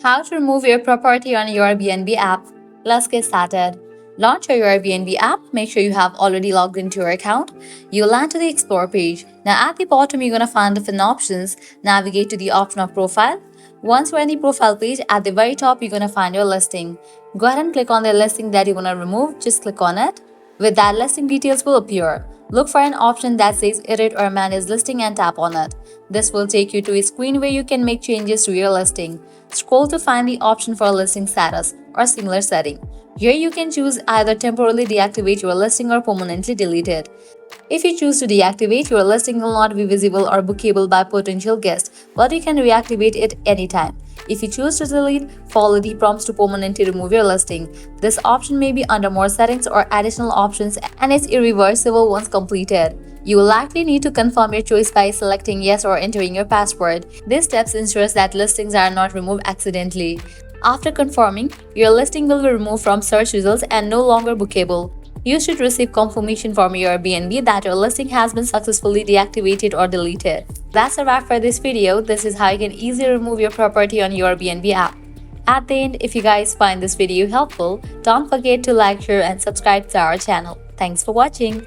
How to remove your property on your Airbnb app. Let's get started. Launch your Airbnb app. Make sure you have already logged into your account. You'll land to the Explore page. Now at the bottom, you're going to find different options. Navigate to the option of Profile. Once you're in the profile page, at the very top, you're going to find your listing. Go ahead and click on the listing that you want to remove. Just click on it. With that, listing details will appear. Look for an option that says Edit or Manage Listing and tap on it. This will take you to a screen where you can make changes to your listing. Scroll to find the option for listing status or similar setting. Here you can choose either temporarily deactivate your listing or permanently delete it. If you choose to deactivate, your listing will not be visible or bookable by potential guests, but you can reactivate it anytime. If you choose to delete, follow the prompts to permanently remove your listing. This option may be under more settings or additional options and is irreversible once completed. You will likely need to confirm your choice by selecting yes or entering your password. These steps ensures that listings are not removed accidentally. After confirming, your listing will be removed from search results and no longer bookable. You should receive confirmation from your Airbnb that your listing has been successfully deactivated or deleted. That's a wrap for this video. This is how you can easily remove your property on your Airbnb app. At the end, if you guys find this video helpful, don't forget to like, share, and subscribe to our channel. Thanks for watching.